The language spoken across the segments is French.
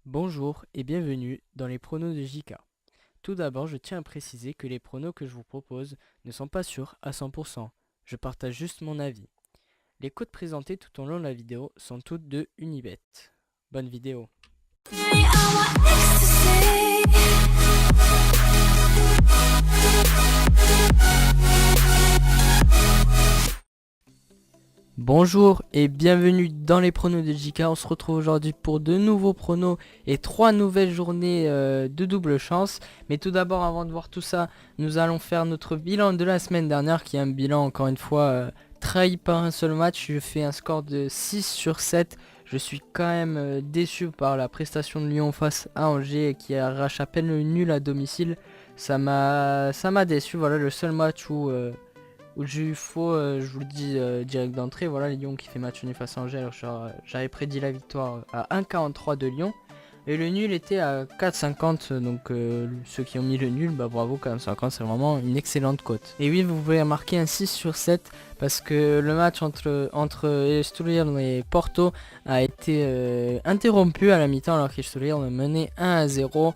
Bonjour et bienvenue dans les pronos de JK. Tout d'abord, je tiens à préciser que les pronos que je vous propose ne sont pas sûrs à 100%. Je partage juste mon avis. Les codes présentés tout au long de la vidéo sont toutes de Unibet. Bonne vidéo. Bonjour et bienvenue dans les pronos de JK. On se retrouve aujourd'hui pour de nouveaux pronos et 3 nouvelles journées de double chance. Mais tout d'abord, avant de voir tout ça, nous allons faire notre bilan de la semaine dernière, qui est un bilan encore une fois trahi par un seul match. Je fais un score de 6 sur 7. Je suis quand même déçu par la prestation de Lyon face à Angers, qui arrache à peine le nul à domicile. Ça m'a déçu. Voilà le seul match où j'ai eu faux, je vous le dis direct d'entrée. Voilà, Lyon qui fait match nul face à Angers. Alors j'avais prédit la victoire à 1,43 de Lyon. Et le nul était à 4,50. Donc ceux qui ont mis le nul, bah bravo, 4,50, c'est vraiment une excellente cote. Et oui, vous pouvez marquer un 6 sur 7. Parce que le match entre Estoril et Porto a été interrompu à la mi-temps, alors qu'Estoril menait 1-0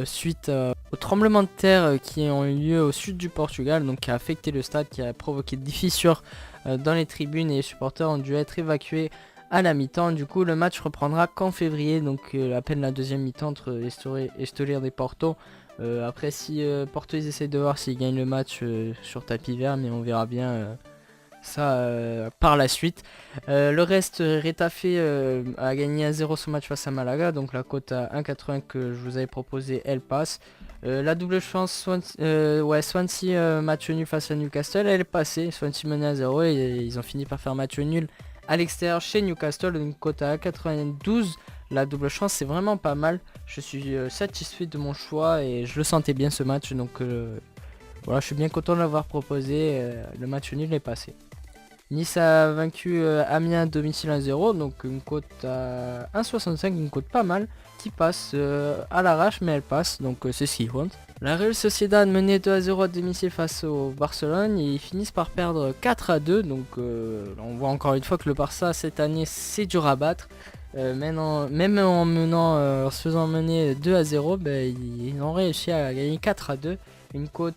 suite aux tremblements de terre qui ont eu lieu au sud du Portugal, donc qui a affecté le stade, qui a provoqué des fissures dans les tribunes, et les supporters ont dû être évacués à la mi-temps. Du coup, le match reprendra qu'en février, donc à peine la deuxième mi-temps entre Estoril et Porto. Après, si Porto, ils essayent de voir s'ils gagnent le match sur tapis vert, mais on verra bien ça par la suite. Le reste, Retafe a gagné 1-0 son match face à Malaga, donc la cote à 1,80 que je vous avais proposé, elle passe. La double chance, Swansea match nul face à Newcastle, elle est passée. Swansea menait à 0 et ils ont fini par faire match nul à l'extérieur chez Newcastle, une cote à 1,92. La double chance, c'est vraiment pas mal. Je suis satisfait de mon choix et je le sentais bien ce match, donc voilà, je suis bien content de l'avoir proposé. Le match nul est passé. Nice a vaincu Amiens à domicile 1-0, donc une cote à 1,65, une cote pas mal, qui passe à l'arrache, mais elle passe, donc c'est ce qui compte. La Real Sociedad menait 2-0 à domicile face au Barcelone, et ils finissent par perdre 4-2, donc on voit encore une fois que le Barça cette année c'est dur à battre. Même en menant, en se faisant mener 2-0, ils ont réussi à gagner 4-2. Une cote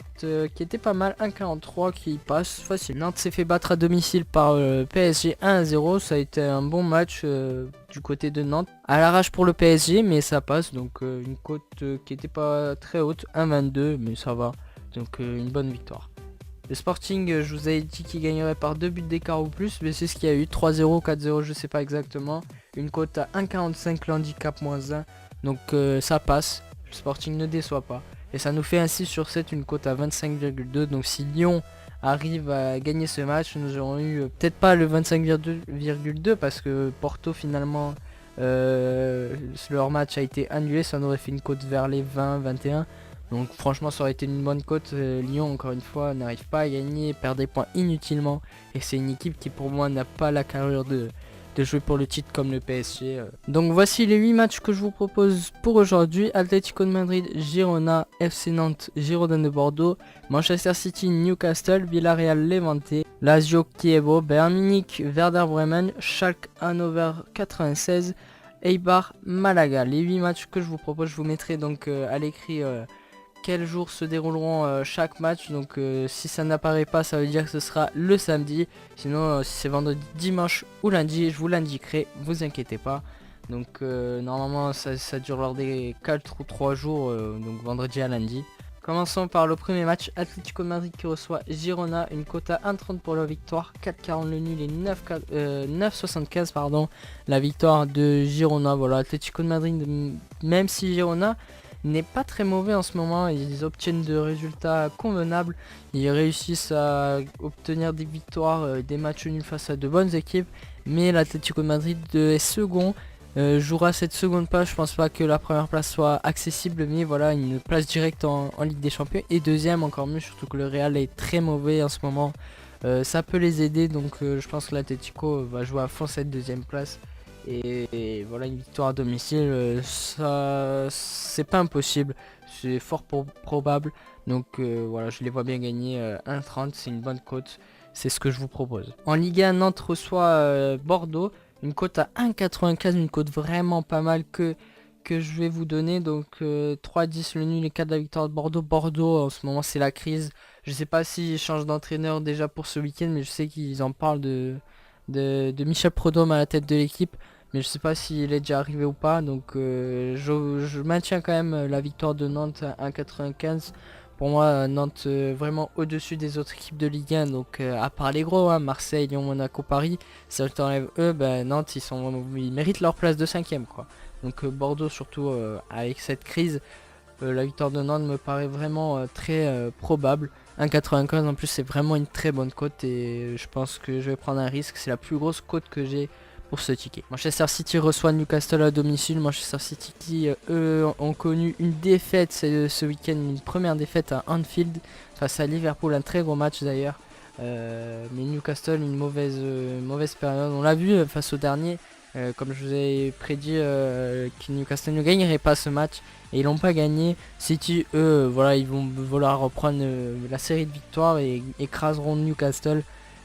qui était pas mal, 1,43 qui passe facile. Nantes s'est fait battre à domicile par PSG 1-0. Ça a été un bon match du côté de Nantes. À l'arrache pour le PSG, mais ça passe. Donc une cote qui était pas très haute, 1,22, mais ça va. Donc une bonne victoire. Le Sporting, je vous avais dit qu'il gagnerait par 2 buts d'écart ou plus, mais c'est ce qu'il y a eu. 3-0, 4-0, je sais pas exactement. Une cote à 1,45, l'handicap -1. Donc ça passe. Le Sporting ne déçoit pas. Et ça nous fait un 6 sur 7, une cote à 25,2. Donc si Lyon arrive à gagner ce match, nous aurons eu peut-être pas le 25,2 parce que Porto finalement leur match a été annulé. Ça en aurait fait une cote vers les 20-21. Donc franchement ça aurait été une bonne cote. Lyon encore une fois n'arrive pas à gagner, perd des points inutilement. Et c'est une équipe qui pour moi n'a pas la carrure de jouer pour le titre comme le PSG. Donc voici les 8 matchs que je vous propose pour aujourd'hui. Atlético de Madrid, Girona, FC Nantes, Girondins de Bordeaux, Manchester City, Newcastle, Villarreal, Levante, Lazio, Kievo, Bayern Munich, Werder Bremen, Schalke, Hannover 96, Eibar, Malaga. Les 8 matchs que je vous propose, je vous mettrai donc à l'écrit quels jours se dérouleront chaque match. Donc si ça n'apparaît pas, ça veut dire que ce sera le samedi. Sinon si c'est vendredi, dimanche ou lundi, je vous l'indiquerai, vous inquiétez pas. Donc normalement ça dure lors des 4 ou 3 jours, donc vendredi à lundi. Commençons par le premier match, Atlético de Madrid qui reçoit Girona, une cote à 1,30 pour la victoire, 4,40 le nul et 9,75 pardon la victoire de Girona. Voilà, Atlético de Madrid, même si Girona n'est pas très mauvais en ce moment, ils obtiennent de résultats convenables, ils réussissent à obtenir des victoires, des matchs nuls face à de bonnes équipes, mais l'Atlético de Madrid est second, jouera cette seconde place. Je pense pas que la première place soit accessible, mais voilà, une place directe en Ligue des Champions, et deuxième encore mieux, surtout que le Real est très mauvais en ce moment. Ça peut les aider, donc je pense que l'Atlético va jouer à fond cette deuxième place. Et voilà, une victoire à domicile, ça c'est pas impossible, c'est fort probable. Donc voilà, je les vois bien gagner 1,30, c'est une bonne cote, c'est ce que je vous propose. En Ligue 1, Nantes reçoit Bordeaux, une cote à 1,95, une cote vraiment pas mal que je vais vous donner, donc 3-10 le nul et 4 la victoire de Bordeaux. Bordeaux, en ce moment, c'est la crise. Je sais pas s'ils changent d'entraîneur déjà pour ce week-end, mais je sais qu'ils en parlent de Michel Prudhomme à la tête de l'équipe. Mais je sais pas s'il est déjà arrivé ou pas. Donc je maintiens quand même la victoire de Nantes à 1,95. Pour moi, Nantes vraiment au-dessus des autres équipes de Ligue 1. Donc à part les gros, hein, Marseille, Lyon, Monaco, Paris, ça je t'enlève eux, ben, Nantes ils méritent leur place de 5ème quoi. Donc Bordeaux surtout avec cette crise, la victoire de Nantes me paraît vraiment très probable. 1,95 en plus c'est vraiment une très bonne cote et je pense que je vais prendre un risque. C'est la plus grosse cote que j'ai pour ce ticket. Manchester City reçoit Newcastle à domicile. Manchester City qui eux ont connu une défaite ce week-end, une première défaite à Anfield face à Liverpool, un très gros match d'ailleurs. Mais Newcastle une mauvaise période. On l'a vu face au dernier. Comme je vous ai prédit que Newcastle ne gagnerait pas ce match et ils l'ont pas gagné. City eux voilà ils vont vouloir reprendre la série de victoires et écraseront Newcastle.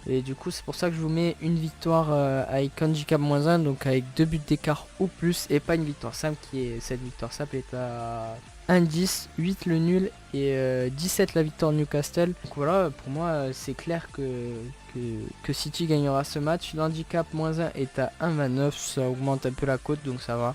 Et du coup c'est pour ça que je vous mets une victoire avec handicap -1, donc avec 2 buts d'écart ou plus, et pas une victoire simple qui est cette victoire simple est à 1,10, 8 le nul et 17 la victoire de Newcastle. Donc voilà, pour moi c'est clair que City gagnera ce match. L'handicap -1 est à 1,29, ça augmente un peu la cote donc ça va.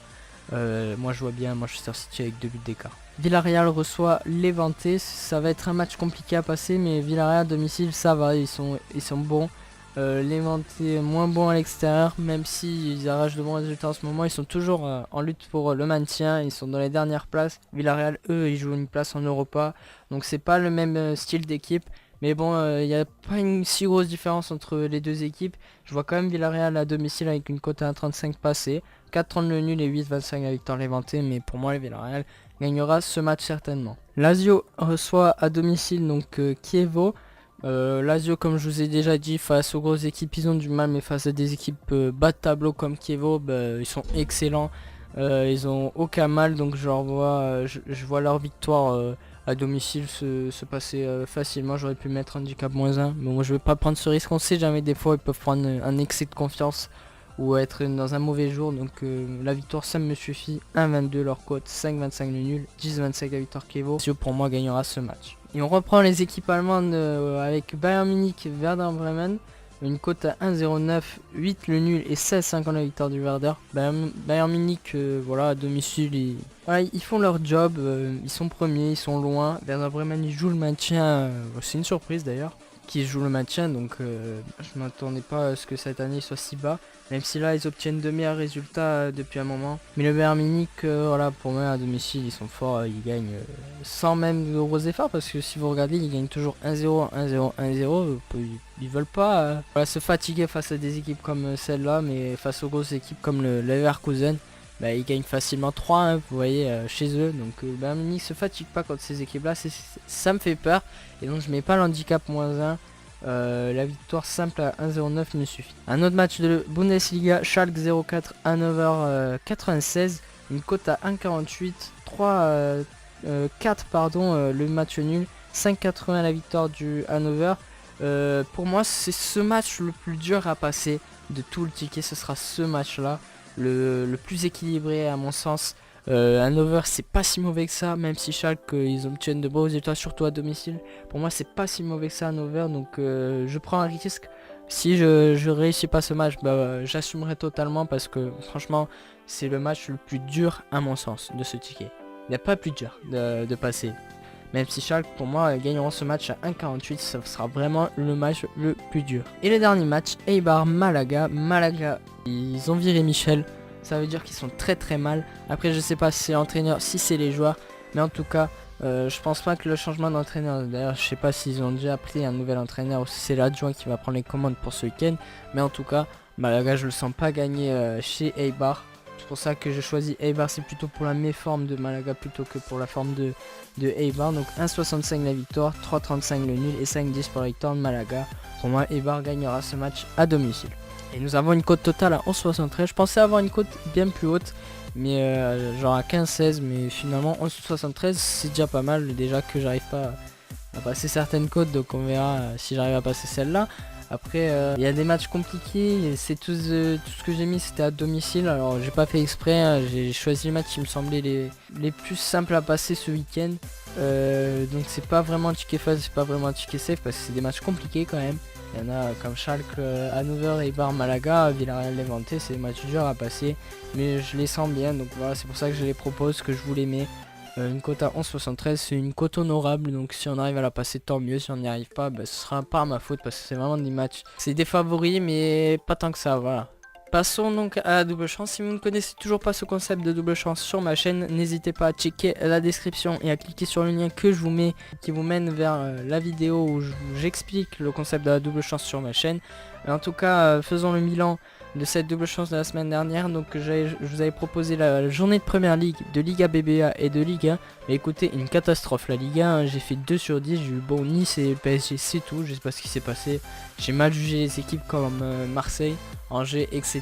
Moi je vois bien Manchester City avec 2 buts d'écart. Villarreal reçoit Levante, ça va être un match compliqué à passer, mais Villarreal à domicile ça va, ils sont bons. Levante moins bon à l'extérieur, même s'ils arrachent de bons résultats en ce moment, ils sont toujours en lutte pour le maintien, ils sont dans les dernières places. Villarreal eux ils jouent une place en Europa, donc c'est pas le même style d'équipe. Mais bon, il n'y a pas une si grosse différence entre les deux équipes. Je vois quand même Villarreal à domicile avec une cote à 1,35 passée. 4,30 le nul et 8,25 la victoire Levante. Mais pour moi, le Villarreal gagnera ce match certainement. Lazio reçoit à domicile donc Chievo. Lazio, comme je vous ai déjà dit, face aux grosses équipes, ils ont du mal. Mais face à des équipes bas de tableau comme Chievo, bah, ils sont excellents. Ils ont aucun mal. Donc je vois leur victoire à domicile se passer facilement. J'aurais pu mettre handicap -1, mais moi je vais pas prendre ce risque. On sait jamais, des fois ils peuvent prendre un excès de confiance ou être dans un mauvais jour, donc la victoire ça me suffit. 1,22 leur cote, 5,25 le nul, 10,25 la victoire Kevo. Pour moi gagnera ce match. Et on reprend les équipes allemandes avec Bayern Munich, Werder Bremen. Une cote à 1,09, 8 le nul et 16,50 la victoire du Werder. Bayern Munich, voilà, à domicile, ils font leur job, ils sont premiers, ils sont loin. Werder Bremen, ils jouent le maintien, c'est une surprise d'ailleurs, qu'ils jouent le maintien, donc je m'attendais pas à ce que cette année soit si bas. Même si là, ils obtiennent de meilleurs résultats depuis un moment. Mais le Bayern Munich, voilà, pour moi, à domicile, ils sont forts, ils gagnent sans même de gros efforts. Parce que si vous regardez, ils gagnent toujours 1-0, 1-0, 1-0. Ils veulent pas voilà, se fatiguer face à des équipes comme celle-là. Mais face aux grosses équipes comme le Leverkusen, bah, ils gagnent facilement 3-1, vous voyez, chez eux. Donc le Bayern Munich se fatigue pas contre ces équipes-là. Ça me fait peur. Et donc je mets pas l'handicap -1. La victoire simple à 1,09 me suffit. Un autre match de Bundesliga, Schalke 04 Hannover 96, une cote à 1,48, 4 pardon, le match nul, 5,80 la victoire du Hannover. Pour moi c'est ce match le plus dur à passer de tout le ticket, ce sera ce match là, le plus équilibré à mon sens. Hannover c'est pas si mauvais que ça, même si Schalke ils obtiennent de beaux résultats surtout à domicile. Pour moi c'est pas si mauvais que ça Hannover, donc je prends un risque. Si je réussis pas ce match, bah, j'assumerai totalement parce que franchement c'est le match le plus dur à mon sens de ce ticket. Il n'y a pas plus dur de passer. Même si Schalke pour moi gagneront ce match à 1,48, ça sera vraiment le match le plus dur. Et le dernier match, Eibar Malaga. Malaga, ils ont viré Michel. Ça veut dire qu'ils sont très très mal. Après je sais pas si c'est l'entraîneur, si c'est les joueurs. Mais en tout cas je pense pas que le changement d'entraîneur, d'ailleurs je sais pas s'ils ont déjà pris un nouvel entraîneur ou si c'est l'adjoint qui va prendre les commandes pour ce week-end. Mais en tout cas Malaga je le sens pas gagner chez Eibar. C'est pour ça que je choisis Eibar, c'est plutôt pour la méforme de Malaga plutôt que pour la forme de Eibar. Donc 1,65 la victoire, 3,35 le nul et 5,10 pour la victoire de Malaga. Pour moi Eibar gagnera ce match à domicile. Et nous avons une cote totale à 11,73. Je pensais avoir une cote bien plus haute, mais genre à 15-16, mais finalement 11,73 c'est déjà pas mal. Déjà que j'arrive pas à passer certaines cotes, donc on verra si j'arrive à passer celle-là. Après, il y a des matchs compliqués, et c'est tout ce que j'ai mis, c'était à domicile. Alors j'ai pas fait exprès, hein, j'ai choisi les matchs qui me semblaient les plus simples à passer ce week-end. Donc c'est pas vraiment un ticket fast, c'est pas vraiment un ticket safe, parce que c'est des matchs compliqués quand même. Il y en a comme Schalke, Hannover, Eibar, Malaga, Villarreal, Levante, c'est des matchs durs à passer, mais je les sens bien, donc voilà, c'est pour ça que je les propose, que je vous les mets. Une cote à 11,73, c'est une cote honorable, donc si on arrive à la passer, tant mieux. Si on n'y arrive pas, bah, ce sera pas ma faute, parce que c'est vraiment des matchs, c'est des favoris, mais pas tant que ça, voilà. Passons donc à la double chance. Si vous ne connaissez toujours pas ce concept de double chance sur ma chaîne, n'hésitez pas à checker la description et à cliquer sur le lien que je vous mets, qui vous mène vers la vidéo où j'explique le concept de la double chance sur ma chaîne. En tout cas, faisons le bilan de cette double chance de la semaine dernière. Donc je vous avais proposé la journée de première ligue, de Liga BBA et de Ligue 1. Mais écoutez, une catastrophe la Ligue 1, j'ai fait 2 sur 10, j'ai eu bon Nice et PSG, c'est tout, je sais pas ce qui s'est passé. J'ai mal jugé les équipes comme Marseille, Angers, etc.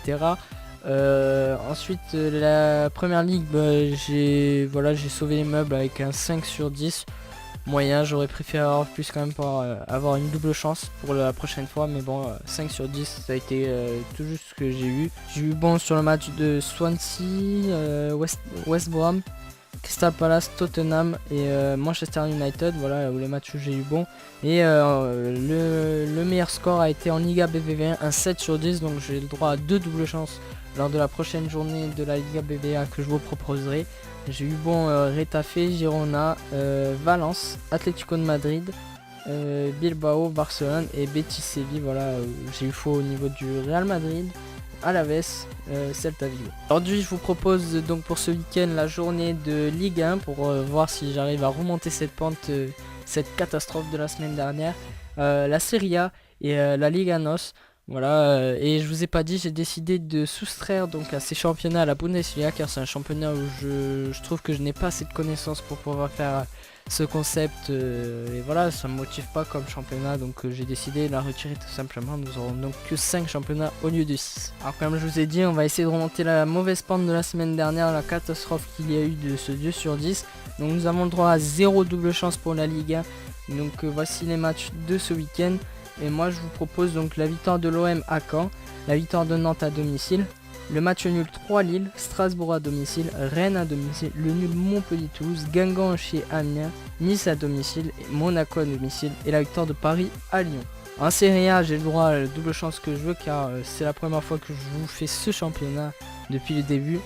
Ensuite la première ligue, bah, j'ai sauvé les meubles avec un 5 sur 10. Moyen, j'aurais préféré avoir plus quand même pour avoir une double chance pour la prochaine fois, mais bon, 5 sur 10 ça a été tout juste ce que j'ai eu. J'ai eu bon sur le match de Swansea, West Brom, Crystal Palace, Tottenham et Manchester United, voilà où les matchs où j'ai eu bon. Et le meilleur score a été en Liga BBVA, un 7 sur 10, donc j'ai le droit à 2 doubles chances lors de la prochaine journée de la Liga BBVA que je vous proposerai. J'ai eu bon Retafe, Girona, Valence, Atlético de Madrid, Bilbao, Barcelone et Betis Séville. Voilà, j'ai eu faux au niveau du Real Madrid, Alaves, Celta Vigo. Aujourd'hui je vous propose donc pour ce week-end la journée de Ligue 1 pour voir si j'arrive à remonter cette pente, cette catastrophe de la semaine dernière. La Serie A et la Liga NOS. Voilà, et je vous ai pas dit, j'ai décidé de soustraire donc à ces championnats à la Bundesliga, car c'est un championnat où je trouve que je n'ai pas assez de connaissances pour pouvoir faire ce concept, et voilà, ça me motive pas comme championnat, donc j'ai décidé de la retirer tout simplement. Nous aurons donc que 5 championnats au lieu de 6. Alors comme je vous ai dit, on va essayer de remonter la mauvaise pente de la semaine dernière, la catastrophe qu'il y a eu de ce 2 sur 10. Donc nous avons le droit à 0 double chance pour la Liga. Donc voici les matchs de ce week-end. Et moi je vous propose donc la victoire de l'OM à Caen, la victoire de Nantes à domicile, le match nul 3 Lille, Strasbourg à domicile, Rennes à domicile, le nul Montpellier-Toulouse, Guingamp chez Amiens, Nice à domicile, et Monaco à domicile et la victoire de Paris à Lyon. En Serie A, j'ai le droit à la double chance que je veux, car c'est la première fois que je vous fais ce championnat depuis le début.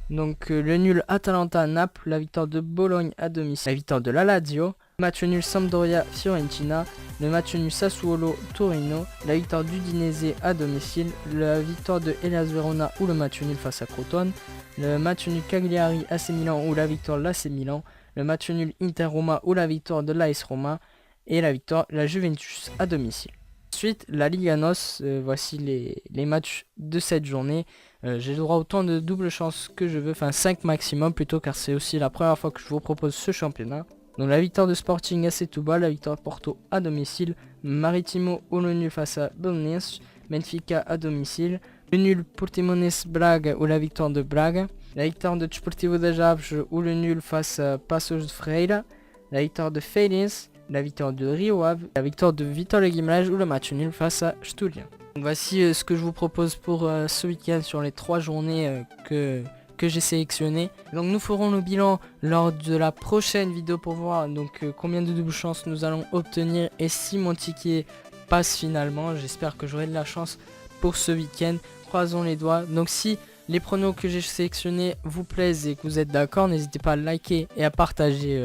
Donc le nul Atalanta-Naples, la victoire de Bologne à domicile, la victoire de la Lazio, le match nul Sampdoria-Fiorentina, le match nul Sassuolo-Torino, la victoire d'Udinese à domicile, la victoire de Hellas Verona ou le match nul face à Crotone, le match nul Cagliari-AC Milan ou la victoire de l'AC Milan, le match nul Inter-Roma ou la victoire de l'AS Roma et la victoire de la Juventus à domicile. Ensuite, la Liga NOS, voici les matchs de cette journée. J'ai le droit autant de double chance que je veux, enfin 5 maximum plutôt, car c'est aussi la première fois que je vous propose ce championnat. Donc la victoire de Sporting à Setúbal, la victoire de Porto à domicile, Maritimo ou le nul face à Belenenses, Benfica à domicile, le nul Portimonense Braga ou la victoire de Braga, la victoire de Desportivo de Aves ou le nul face à Paços de Ferreira, la victoire de Feirense, la victoire de Rio Ave, la victoire de Vitória Guimarães ou le match nul face à Sturia. Donc voici ce que je vous propose pour ce week-end sur les 3 journées que j'ai sélectionnées. Donc nous ferons le bilan lors de la prochaine vidéo pour voir donc combien de double chances nous allons obtenir et si mon ticket passe finalement. J'espère que j'aurai de la chance pour ce week-end. Croisons les doigts. Donc si les pronos que j'ai sélectionnés vous plaisent et que vous êtes d'accord, n'hésitez pas à liker et à partager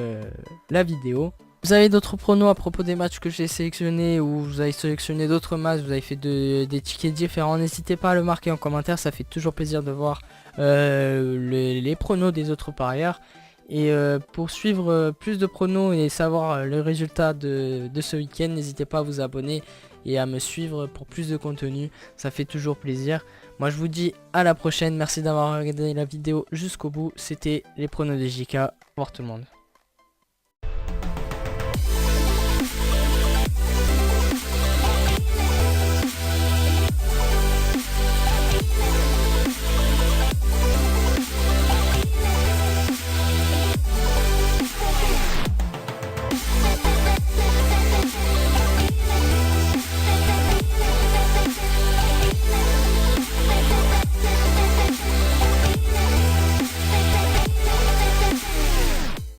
la vidéo. Vous avez d'autres pronos à propos des matchs que j'ai sélectionnés, ou vous avez sélectionné d'autres matchs, vous avez fait des tickets différents, n'hésitez pas à le marquer en commentaire, ça fait toujours plaisir de voir les pronos des autres parieurs. Et pour suivre plus de pronos et savoir le résultat de ce week-end, n'hésitez pas à vous abonner et à me suivre pour plus de contenu, ça fait toujours plaisir. Moi je vous dis à la prochaine, merci d'avoir regardé la vidéo jusqu'au bout, c'était les pronos de JK, au revoir tout le monde.